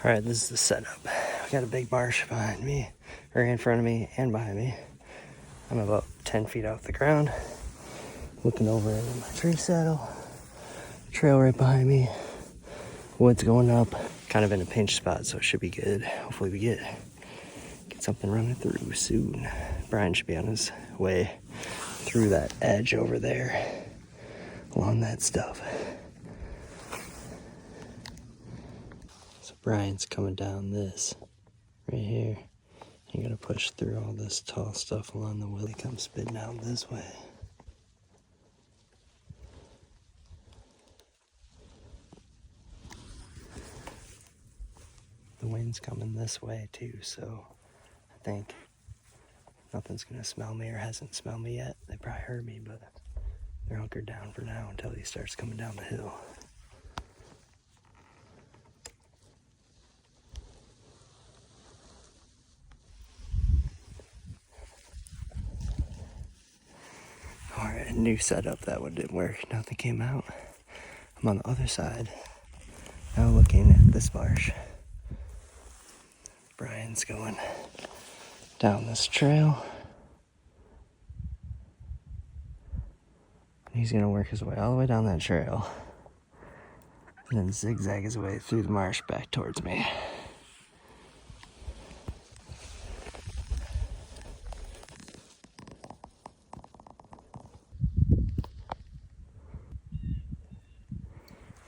Alright, this is the setup. I got a big marsh behind me, or in front of me and behind me. I'm about 10 feet off the ground, looking over into my tree saddle. Trail right behind me, woods going up. Kind of in a pinch spot, so it should be good. Hopefully we get something running through soon. Brian should be on his way through that edge over there, along that stuff. So Brian's coming down this right here. You gotta push through all this tall stuff along the way. Come spitting out this way. The wind's coming this way too, so I think nothing's gonna smell me or hasn't smelled me yet. They probably heard me, but they're hunkered down for now until he starts coming down the hill. Alright, new setup. That one didn't work. Nothing came out. I'm on the other side, now looking at this marsh. Brian's going down this trail. He's gonna work his way all the way down that trail and then zigzag his way through the marsh back towards me.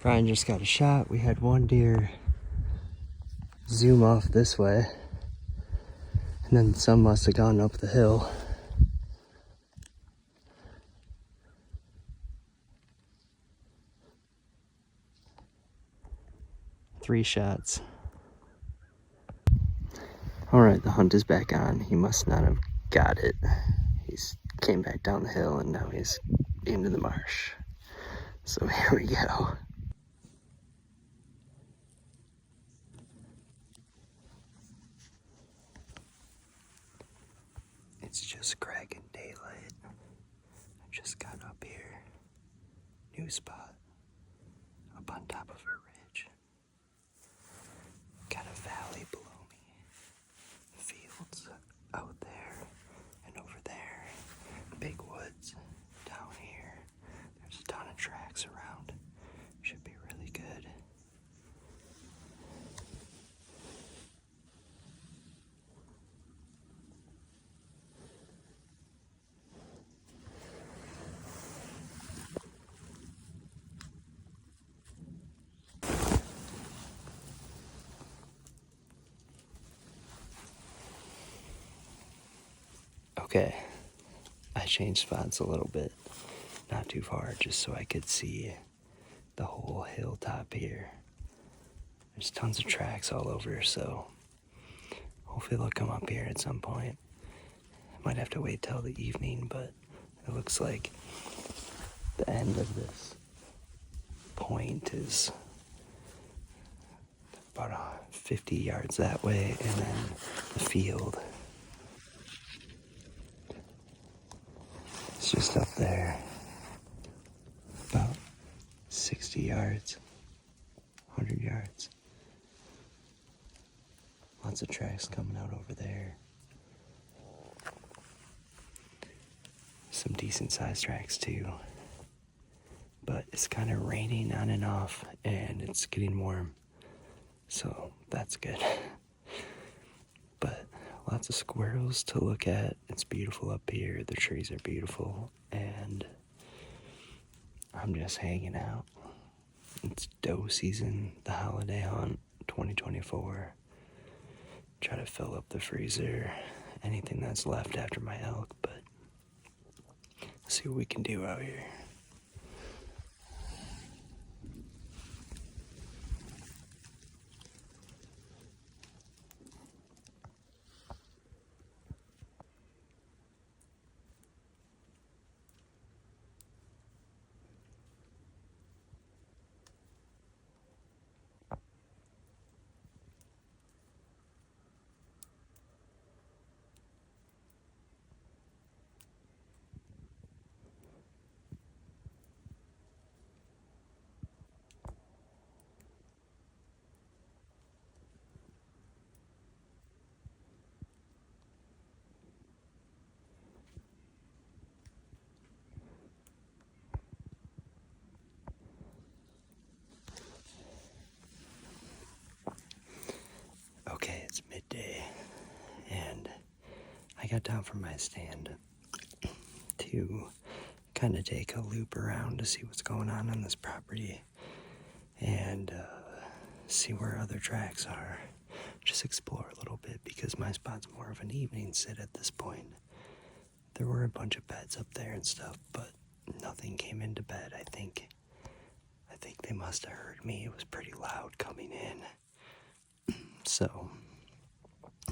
Brian just got a shot. We had one deer zoom off this way, and then some must have gone up the hill. Three shots. Alright, the hunt is back on. He must not have got it. He's came back down the hill and now he's into the marsh. So here we go. It's just cracking daylight. I just got up here. New spot. Up on top of a ridge. Got a valley below me. Fields out there and over there. Big woods down here. There's a ton of tracks around. Should be really good. Okay, I changed spots a little bit, not too far, just so I could see the whole hilltop here. There's tons of tracks all over, so hopefully they'll come up here at some point. I might have to wait till the evening, but it looks like the end of this point is about 50 yards that way, and then the field. It's just up there, about 60 yards, 100 yards. Lots of tracks coming out over there. Some decent sized tracks too. But it's kind of raining on and off and it's getting warm. So that's good. But lots of squirrels to look at. It's beautiful up here. The trees are beautiful. And I'm just hanging out. It's doe season, the holiday hunt, 2024. Try to fill up the freezer, anything that's left after my elk, but see what we can do out here. I got down from my stand to kind of take a loop around to see what's going on this property and see where other tracks are. Just explore a little bit because my spot's more of an evening sit at this point. There were a bunch of beds up there and stuff, but nothing came into bed. I think they must have heard me. It was pretty loud coming in. So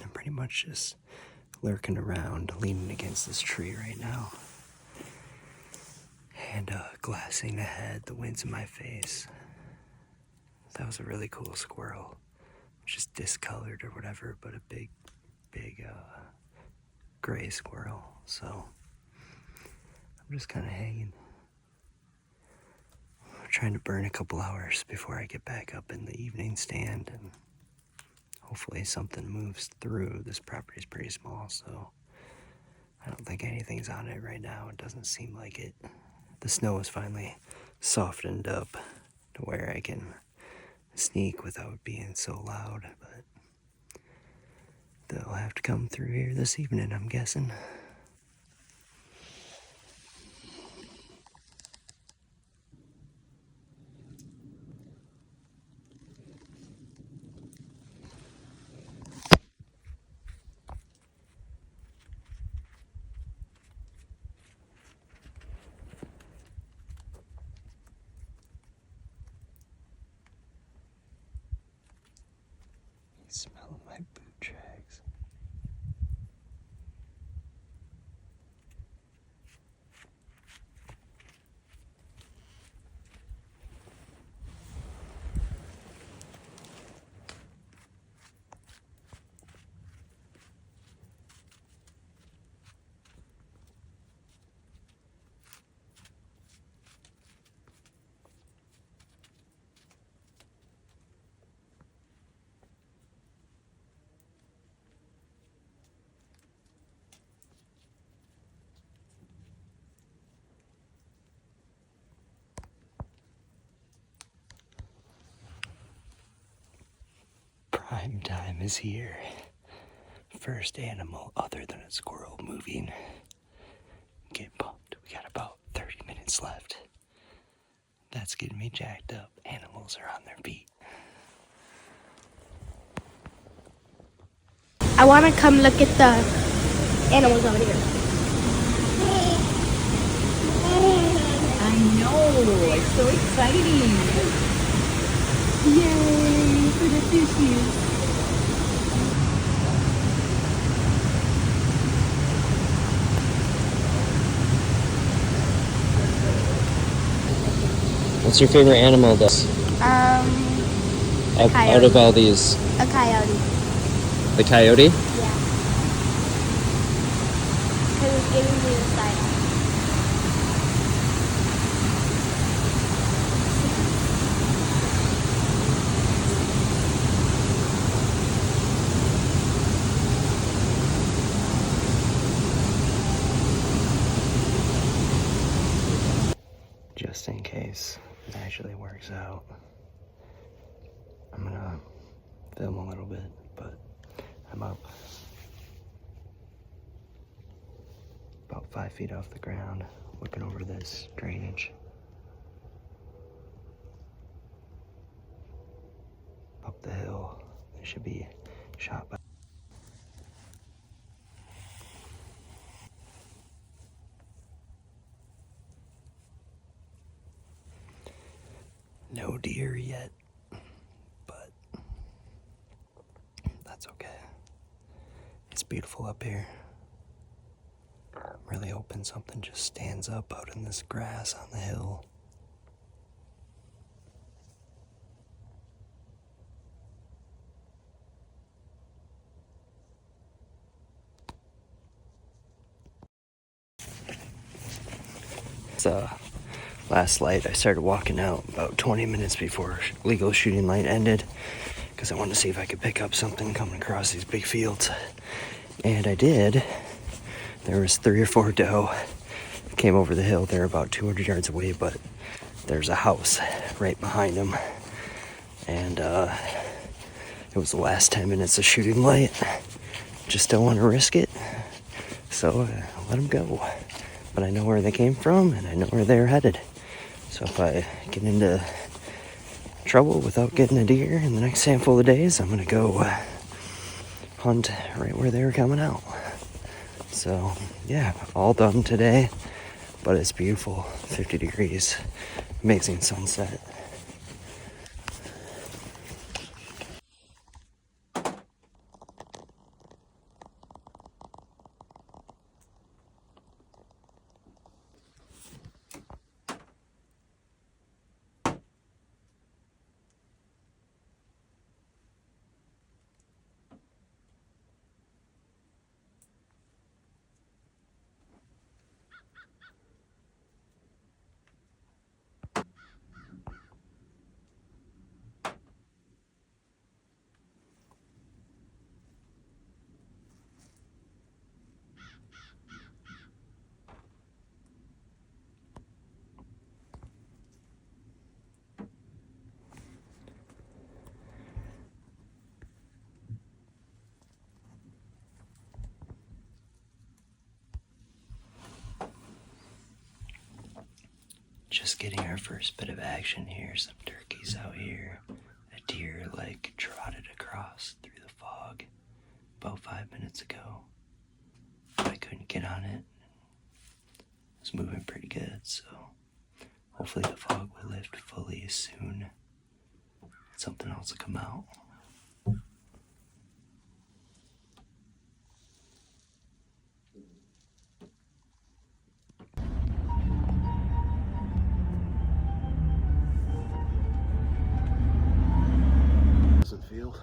I'm pretty much just lurking around, leaning against this tree right now. And glassing ahead, the wind's in my face. That was a really cool squirrel. Just discolored or whatever, but a big gray squirrel. So I'm just kind of hanging. I'm trying to burn a couple hours before I get back up in the evening stand, and hopefully something moves through. This property is pretty small, so I don't think anything's on it right now. It doesn't seem like it. The snow is finally softened up to where I can sneak without being so loud, but they'll have to come through here this evening, I'm guessing. Smell my boot tracks. Prime time is here. First animal other than a squirrel moving. Get pumped. We got about 30 minutes left. That's getting me jacked up. Animals are on their feet. I want to come look at the animals over here. I know, it's so exciting. Yay for the fishies. What's your favorite animal, though? Out of all these? A coyote. The coyote? Yeah. Because it's giving me the side eye. Just in case it actually works out, I'm gonna film a little bit, but I'm up about 5 feet off the ground, looking over this drainage. Up the hill, they should be shot by. No deer yet, but that's okay. It's beautiful up here. I'm really hoping something just stands up out in this grass on the hill. Last light, I started walking out about 20 minutes before legal shooting light ended because I wanted to see if I could pick up something coming across these big fields. And I did. There was 3 or 4 doe. Came over the hill. They're about 200 yards away, but there's a house right behind them. And it was the last 10 minutes of shooting light. Just don't want to risk it. So let them go. But I know where they came from and I know where they're headed. So if I get into trouble without getting a deer in the next handful of days, I'm gonna go hunt right where they were coming out. So yeah, all done today, but it's beautiful. 50 degrees, amazing sunset. Just getting our first bit of action here. Some turkeys out here. A deer like trotted across through the fog about 5 minutes ago. But I couldn't get on it. It was moving pretty good, so hopefully the fog will lift fully soon. Something else will come out. How's it feel?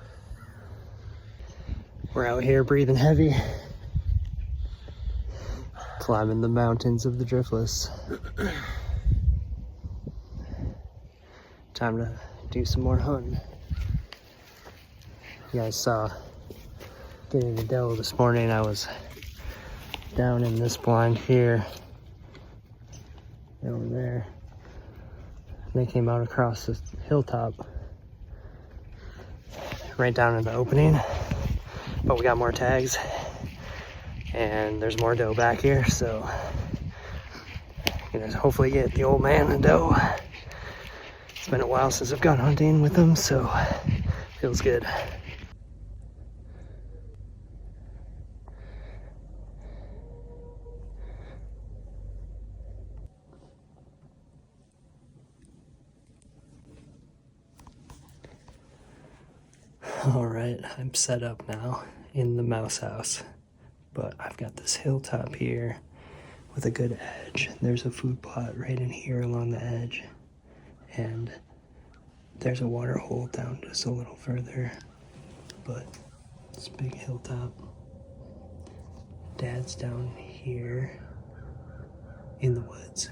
We're out here breathing heavy, climbing the mountains of the Driftless. Time to do some more hunting. You guys saw getting the doe this morning. I was down in this blind here, over there. They came out across this hilltop, right down in the opening. But we got more tags, and there's more doe back here, so gonna hopefully get the old man and doe. It's been a while since I've gone hunting with them, so feels good. All right, I'm set up now in the mouse house, but I've got this hilltop here with a good edge. There's a food plot right in here along the edge, and there's a water hole down just a little further, but it's a big hilltop. Dad's down here in the woods.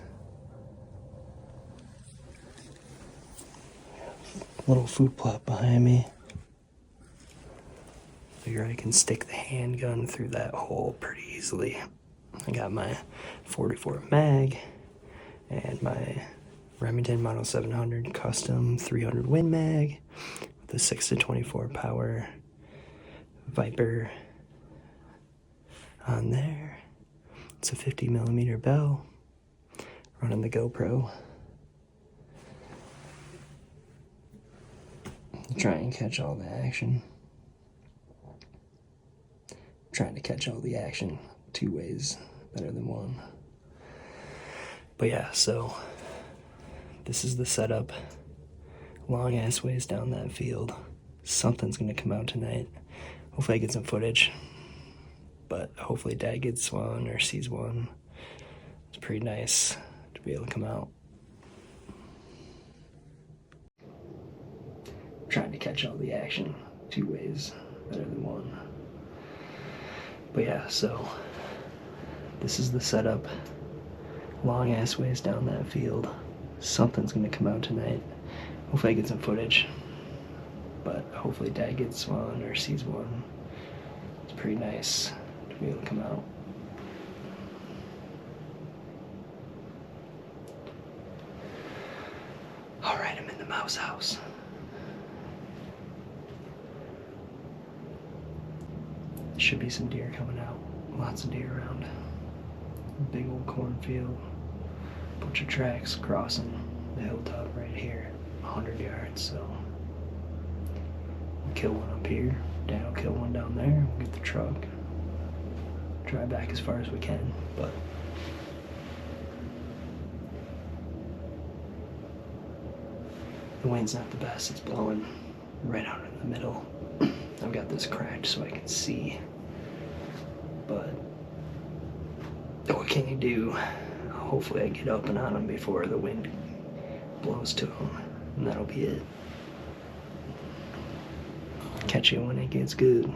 Little food plot behind me. Figure I can stick the handgun through that hole pretty easily. I got my 44 mag and my Remington Model 700 custom 300 Win mag with a 6-24 power Viper on there. It's a 50mm bell running the GoPro. Try and catch all the action. Trying to catch all the action 2 ways better than 1. But yeah, so this is the setup. Long ass ways down that field. Something's gonna come out tonight. Hopefully I get some footage, but hopefully Dad gets one or sees one. It's pretty nice to be able to come out. Trying to catch all the action 2 ways better than 1. But yeah, so this is the setup. Long ass ways down that field. Something's gonna come out tonight. Hopefully I get some footage, but hopefully Dad gets one or sees one. It's pretty nice to be able to come out. All right, I'm in the mouse house. Should be some deer coming out Lots of deer around. Big old cornfield. Bunch of tracks crossing the hilltop right here. 100 yards, so we'll kill one up here. Dan will kill one down there. We'll get the truck. Drive back as far as we can, but the wind's not the best. It's blowing right out in the middle. I've got this cracked so I can see, but what can you do? Hopefully I get up and on them before the wind blows to them, and that'll be it. Catch you when it gets good.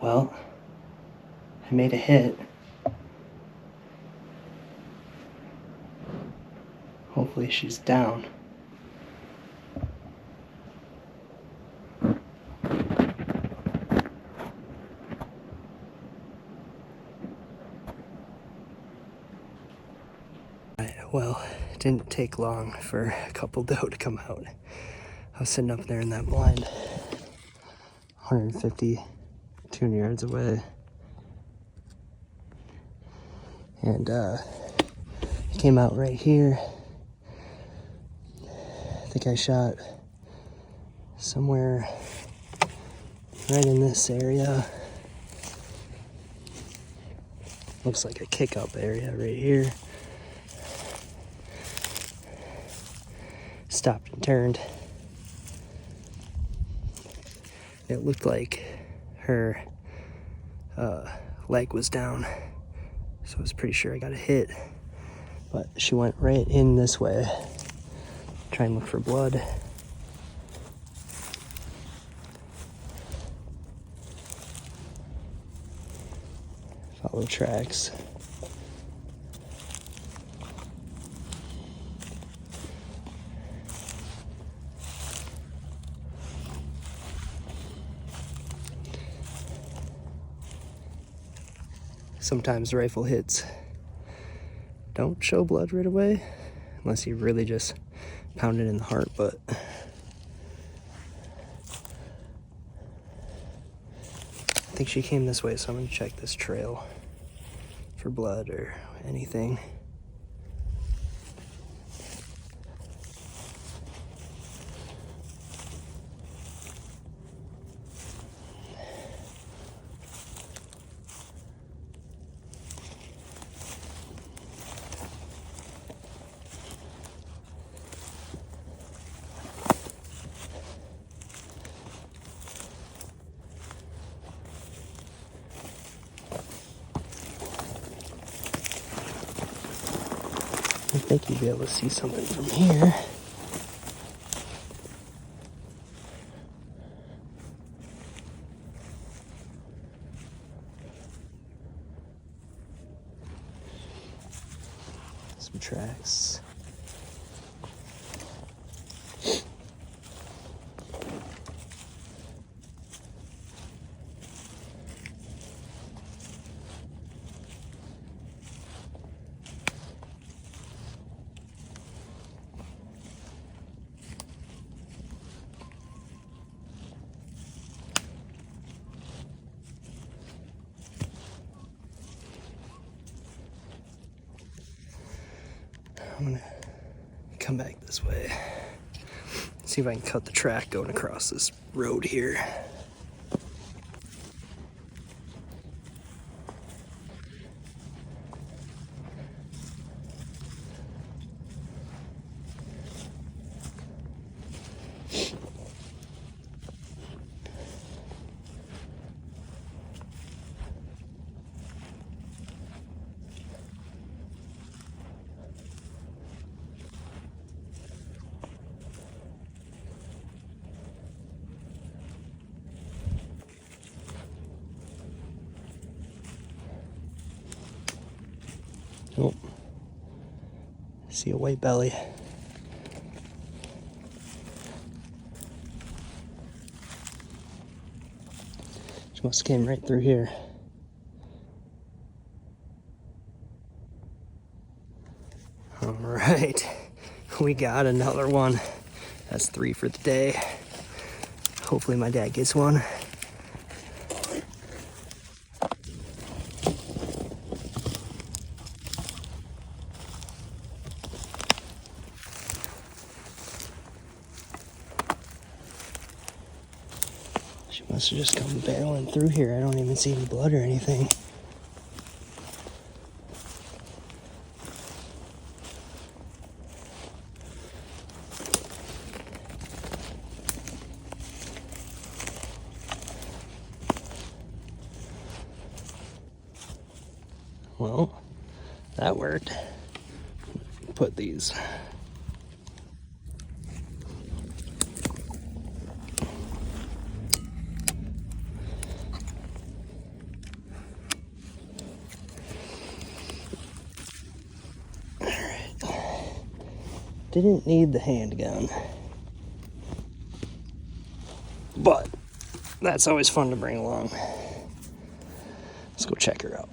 Well, I made a hit. Hopefully she's down. Well, it didn't take long for a couple doe to come out. I was sitting up there in that blind, 150, 200 yards away. And he came out right here. I think I shot somewhere right in this area. Looks like a kick up area right here. Stopped and turned. It looked like her leg was down, so I was pretty sure I got a hit. But she went right in this way. Try and look for blood. Follow tracks. Sometimes rifle hits don't show blood right away, unless you really just pound it in the heart, but I think she came this way, so I'm gonna check this trail for blood or anything. I think you'd be able to see something from here. Some tracks. I'm gonna come back this way. See if I can cut the track going across this road here. Oh, see a white belly. She must have came right through here. All right, we got another one. That's 3 for the day. Hopefully my dad gets one. She must have just come barreling through here. I don't even see any blood or anything. Well, that worked. Put these. Didn't need the handgun, but that's always fun to bring along. Let's go check her out.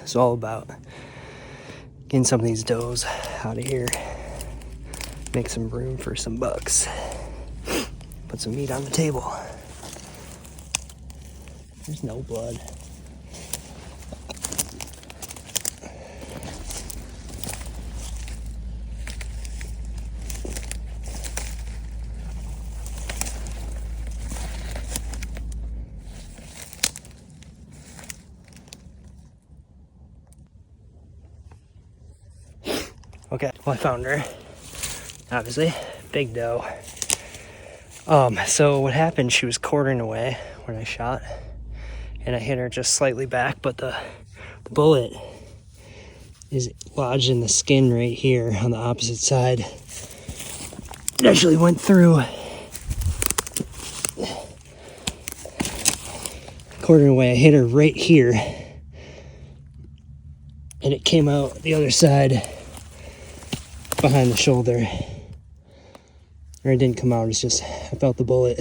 It's all about getting some of these does out of here, make some room for some bucks, put some meat on the table. There's no blood. Okay, well, I found her. Obviously, big doe. So what happened, she was quartering away when I shot, and I hit her just slightly back, but the bullet is lodged in the skin right here on the opposite side. It actually went through. Quartering away, I hit her right here, and it came out the other side behind the shoulder. Or it didn't come out, it's just I felt the bullet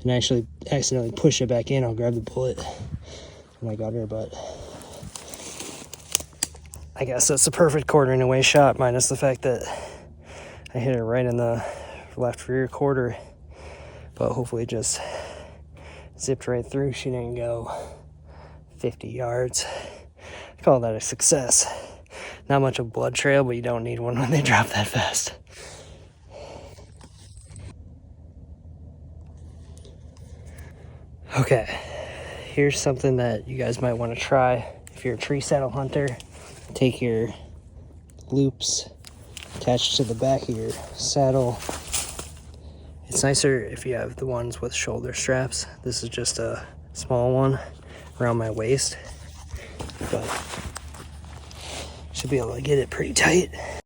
and I actually accidentally pushed it back in. I'll grab the bullet and I got her, but I guess that's the perfect quartering away shot, minus the fact that I hit her right in the left rear quarter, but hopefully it just zipped right through. She didn't go 50 yards. I call that a success. Not much of a blood trail, but you don't need one when they drop that fast. Okay, here's something that you guys might want to try. If you're a tree saddle hunter, take your loops attached to the back of your saddle. It's nicer if you have the ones with shoulder straps. This is just a small one around my waist, but should be able to get it pretty tight.